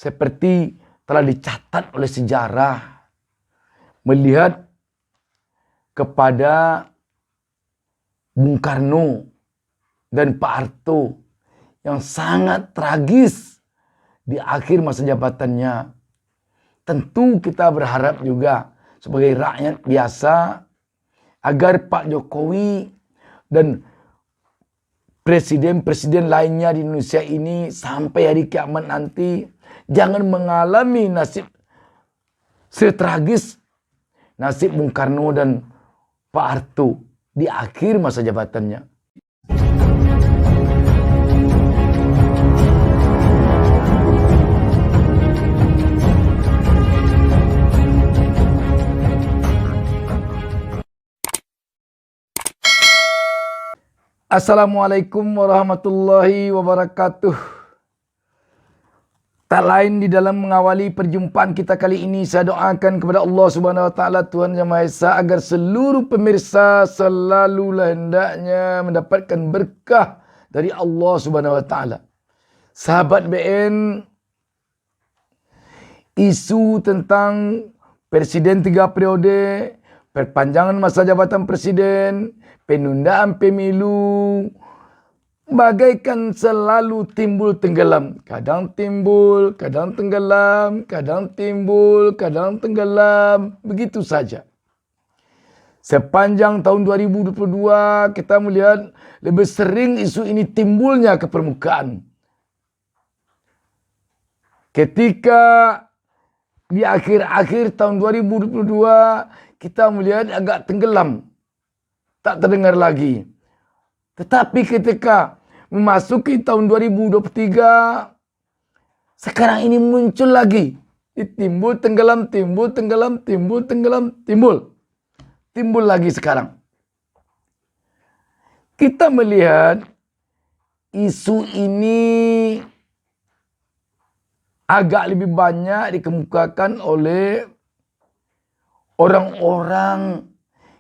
seperti telah dicatat oleh sejarah, melihat kepada Bung Karno dan Pak Harto yang sangat tragis di akhir masa jabatannya. Tentu kita berharap juga sebagai rakyat biasa agar Pak Jokowi dan presiden-presiden lainnya di Indonesia ini sampai hari kiamat nanti jangan mengalami nasib setragis nasib Bung Karno dan Pak Harto di akhir masa jabatannya. Assalamualaikum warahmatullahi wabarakatuh. Tak lain di dalam mengawali perjumpaan kita kali ini, saya doakan kepada Allah Subhanahu wa taala, Tuhan Yang Maha Esa, agar seluruh pemirsa selalulah hendaknya mendapatkan berkah dari Allah Subhanahu wa taala. Sahabat BN, isu tentang presiden 3 periode, perpanjangan masa jabatan presiden, penundaan pemilu, bagaikan selalu timbul tenggelam. Kadang timbul, kadang tenggelam, kadang timbul, kadang tenggelam. Begitu saja. Sepanjang tahun 2022 kita melihat lebih sering isu ini timbulnya ke permukaan. Ketika di akhir-akhir tahun 2022 kita melihat agak tenggelam. Tak terdengar lagi. Tetapi ketika memasuki tahun 2023, sekarang ini muncul lagi. Timbul, tenggelam, timbul, tenggelam, timbul, tenggelam, timbul. Timbul lagi sekarang. Kita melihat isu ini agak lebih banyak dikemukakan oleh orang-orang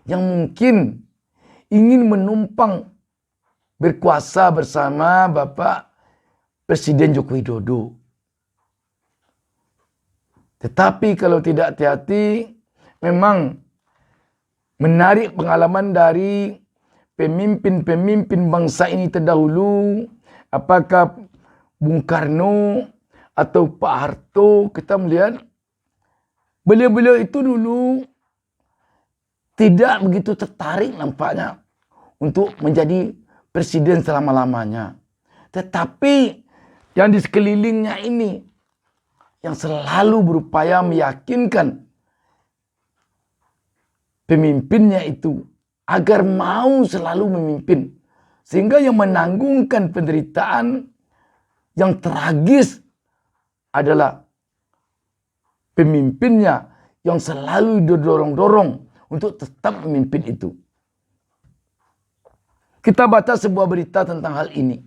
yang mungkin ingin menumpang berkuasa bersama Bapak Presiden Joko Widodo. Tetapi kalau tidak hati-hati, memang menarik pengalaman dari pemimpin-pemimpin bangsa ini terdahulu, apakah Bung Karno atau Pak Harto, kita melihat beliau-beliau itu dulu tidak begitu tertarik nampaknya untuk menjadi presiden selama-lamanya. Tetapi yang di sekelilingnya ini yang selalu berupaya meyakinkan pemimpinnya itu agar mau selalu memimpin. Sehingga yang menanggungkan penderitaan yang tragis adalah pemimpinnya yang selalu didorong-dorong untuk tetap memimpin itu. Kita baca sebuah berita tentang hal ini.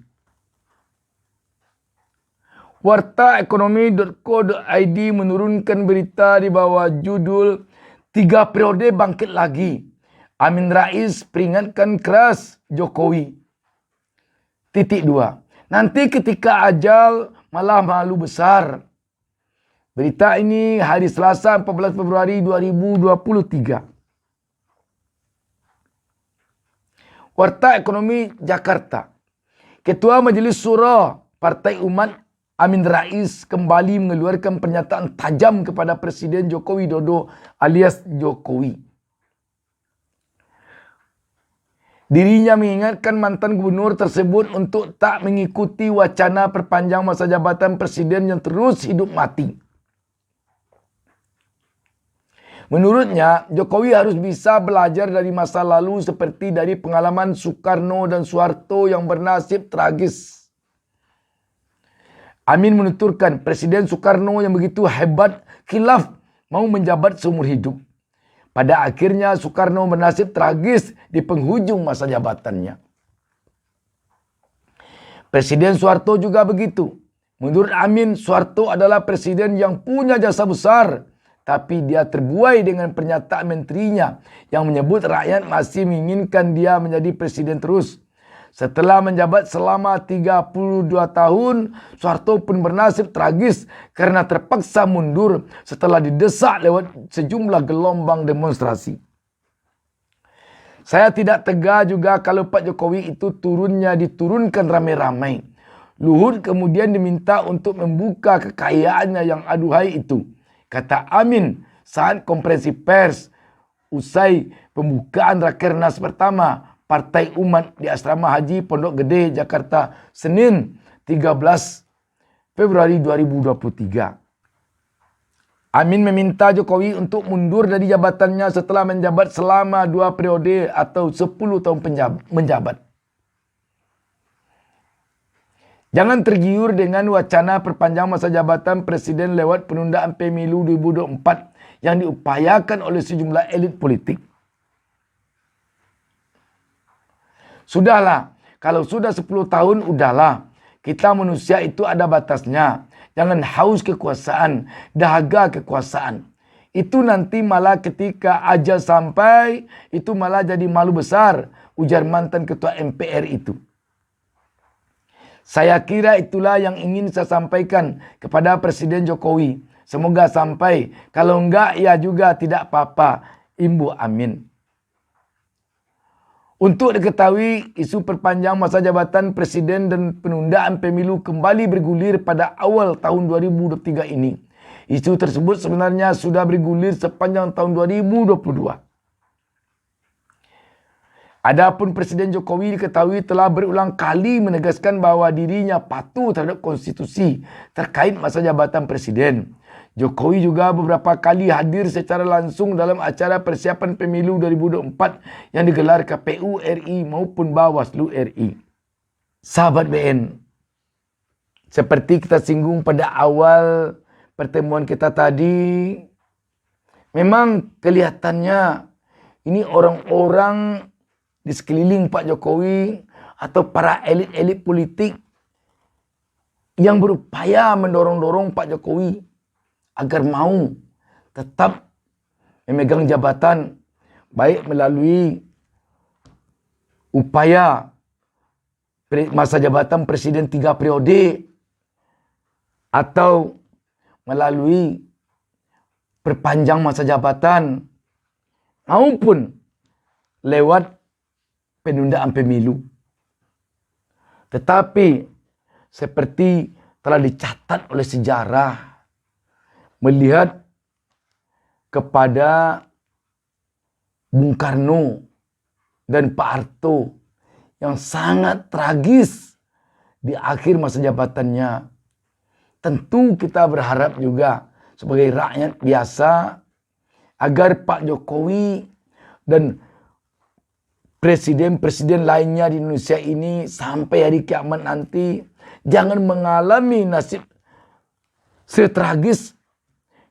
Wartaekonomi.co.id menurunkan berita di bawah judul 3 periode bangkit lagi. Amin Rais peringatkan keras Jokowi. Titik 2. Nanti ketika ajal malah malu besar. Berita ini hari Selasa 14 Februari 2023. Warta Ekonomi Jakarta. Ketua Majelis Syura Partai Umat Amin Rais kembali mengeluarkan pernyataan tajam kepada Presiden Joko Widodo alias Jokowi. Dirinya mengingatkan mantan gubernur tersebut untuk tak mengikuti wacana perpanjang masa jabatan presiden yang terus hidup mati. Menurutnya, Jokowi harus bisa belajar dari masa lalu seperti dari pengalaman Soekarno dan Soeharto yang bernasib tragis. Amin menuturkan Presiden Soekarno yang begitu hebat khilaf mau menjabat seumur hidup. Pada akhirnya Soekarno bernasib tragis di penghujung masa jabatannya. Presiden Soeharto juga begitu. Menurut Amin, Soeharto adalah presiden yang punya jasa besar. Tapi dia terbuai dengan pernyataan menterinya yang menyebut rakyat masih menginginkan dia menjadi presiden terus. Setelah menjabat selama 32 tahun, Soeharto pun bernasib tragis karena terpaksa mundur setelah didesak lewat sejumlah gelombang demonstrasi. Saya tidak tega juga kalau Pak Jokowi itu diturunkan ramai-ramai. Luhut kemudian diminta untuk membuka kekayaannya yang aduhai itu, kata Amin saat konferensi pers usai pembukaan Rakernas pertama Partai Umat di Asrama Haji Pondok Gede, Jakarta, Senin 13 Februari 2023. Amin meminta Jokowi untuk mundur dari jabatannya setelah menjabat selama 2 periode atau 10 tahun menjabat. Jangan tergiur dengan wacana perpanjang masa jabatan Presiden lewat penundaan pemilu 2024 yang diupayakan oleh sejumlah elit politik. Sudahlah, kalau sudah 10 tahun, udahlah. Kita manusia itu ada batasnya. Jangan haus kekuasaan, dahaga kekuasaan. Itu nanti malah ketika ajal sampai, itu malah jadi malu besar, ujar mantan ketua MPR itu. Saya kira itulah yang ingin saya sampaikan kepada Presiden Jokowi. Semoga sampai, kalau enggak ya juga tidak apa-apa, imbu Amin. Untuk diketahui, isu perpanjang masa jabatan Presiden dan penundaan pemilu kembali bergulir pada awal tahun 2023 ini. Isu tersebut sebenarnya sudah bergulir sepanjang tahun 2022. Adapun Presiden Jokowi diketahui telah berulang kali menegaskan bahwa dirinya patuh terhadap konstitusi terkait masa jabatan Presiden. Jokowi juga beberapa kali hadir secara langsung dalam acara persiapan pemilu 2024 yang digelar KPU RI maupun Bawaslu RI. Sahabat BN, seperti kita singgung pada awal pertemuan kita tadi, memang kelihatannya ini orang-orang di sekeliling Pak Jokowi atau para elit-elit politik yang berupaya mendorong-dorong Pak Jokowi agar mau tetap memegang jabatan, baik melalui upaya masa jabatan Presiden 3 periode atau melalui perpanjang masa jabatan maupun lewat penundaan pemilu. Tetapi seperti telah dicatat oleh sejarah, melihat kepada Bung Karno dan Pak Harto yang sangat tragis di akhir masa jabatannya. Tentu kita berharap juga sebagai rakyat biasa agar Pak Jokowi dan presiden-presiden lainnya di Indonesia ini sampai hari kiamat nanti jangan mengalami nasib setragis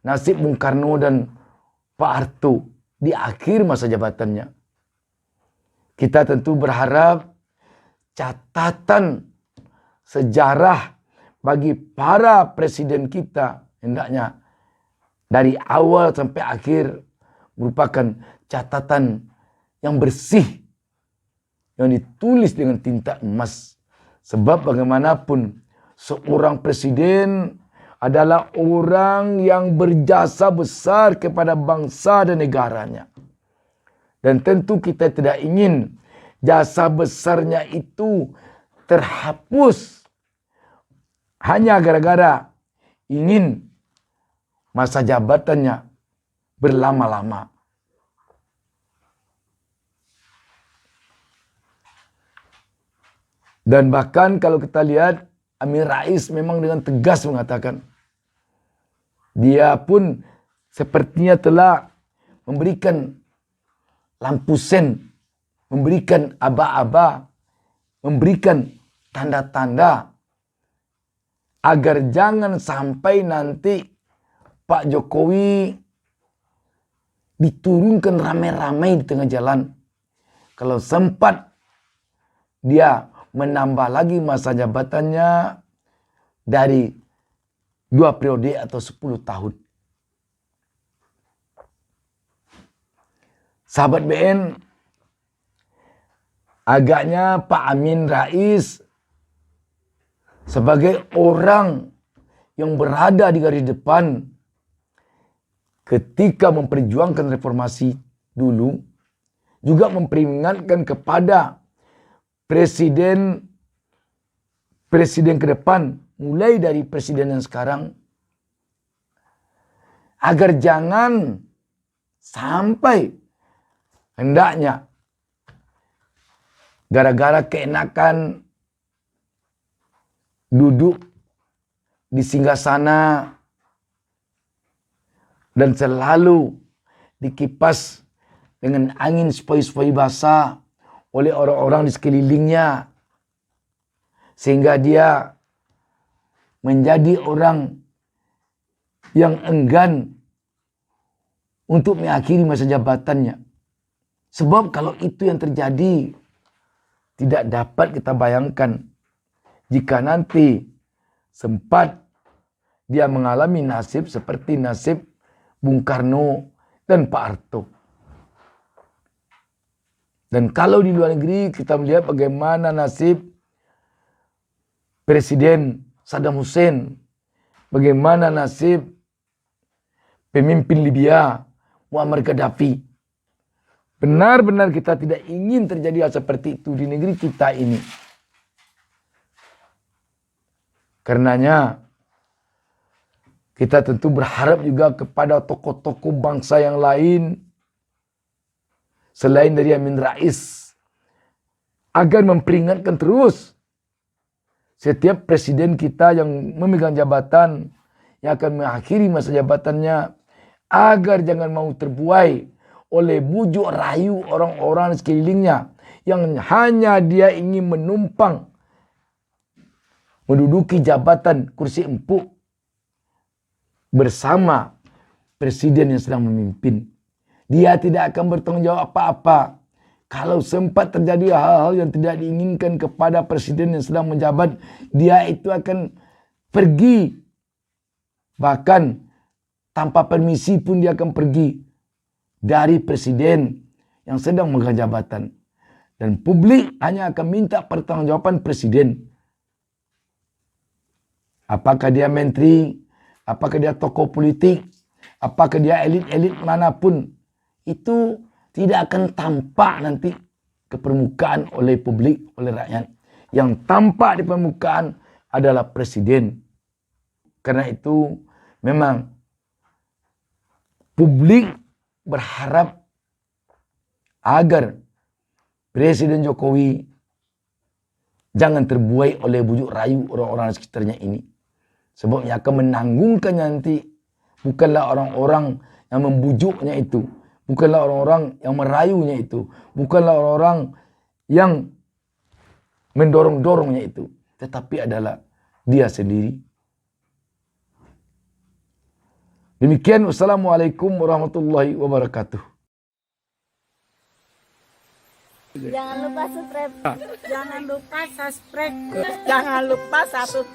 nasib Bung Karno dan Pak Harto di akhir masa jabatannya. Kita tentu berharap catatan sejarah bagi para presiden kita hendaknya dari awal sampai akhir merupakan catatan yang bersih, yang ditulis dengan tinta emas. Sebab bagaimanapun seorang presiden adalah orang yang berjasa besar kepada bangsa dan negaranya. Dan tentu kita tidak ingin jasa besarnya itu terhapus hanya gara-gara ingin masa jabatannya berlama-lama. Dan bahkan kalau kita lihat, Amin Rais memang dengan tegas mengatakan, dia pun sepertinya telah memberikan lampu sen, memberikan aba-aba, memberikan tanda-tanda agar jangan sampai nanti Pak Jokowi diturunkan ramai-ramai di tengah jalan. Kalau sempat dia menambah lagi masa jabatannya dari 2 periode atau 10 tahun. Sahabat BN, Agaknya Pak Amin Rais sebagai orang yang berada di garis depan ketika memperjuangkan reformasi dulu, juga memperingatkan kepada presiden ke depan, mulai dari presiden yang sekarang, agar jangan sampai hendaknya gara-gara keenakan duduk di singgasana dan selalu dikipas dengan angin sepoi-sepoi basah oleh orang-orang di sekelilingnya, sehingga dia menjadi orang yang enggan untuk mengakhiri masa jabatannya. Sebab kalau itu yang terjadi, tidak dapat kita bayangkan jika nanti sempat dia mengalami nasib seperti nasib Bung Karno dan Pak Harto. Dan kalau di luar negeri kita melihat bagaimana nasib Presiden Saddam Hussein, bagaimana nasib pemimpin Libya Muammar Gaddafi. Benar-benar kita tidak ingin terjadi hal seperti itu di negeri kita ini. Karenanya kita tentu berharap juga kepada tokoh-tokoh bangsa yang lain selain dari Amin Rais, agar memperingatkan terus setiap presiden kita yang memegang jabatan, yang akan mengakhiri masa jabatannya, agar jangan mau terbuai oleh bujuk rayu orang-orang di sekelilingnya yang hanya dia ingin menumpang menduduki jabatan kursi empuk bersama presiden yang sedang memimpin. Dia tidak akan bertanggung jawab apa-apa kalau sempat terjadi hal-hal yang tidak diinginkan kepada presiden yang sedang menjabat. Dia itu akan pergi, bahkan tanpa permisi pun dia akan pergi dari presiden yang sedang memegang jabatan. Dan publik hanya akan minta pertanggungjawaban presiden. Apakah dia menteri, apakah dia tokoh politik, apakah dia elit-elit manapun, itu tidak akan tampak nanti ke permukaan oleh publik, oleh rakyat. Yang tampak di permukaan adalah presiden. Karena itu memang publik berharap agar Presiden Jokowi jangan terbuai oleh bujuk rayu orang-orang di sekitarnya ini. Sebab yang akan menanggungkannya nanti bukanlah orang-orang yang membujuknya itu, bukanlah orang-orang yang merayunya itu, bukanlah orang-orang yang mendorong-dorongnya itu, tetapi adalah dia sendiri. Demikian, wassalamualaikum warahmatullahi wabarakatuh. Jangan lupa subscribe. Jangan lupa subscribe. Jangan lupa subscribe.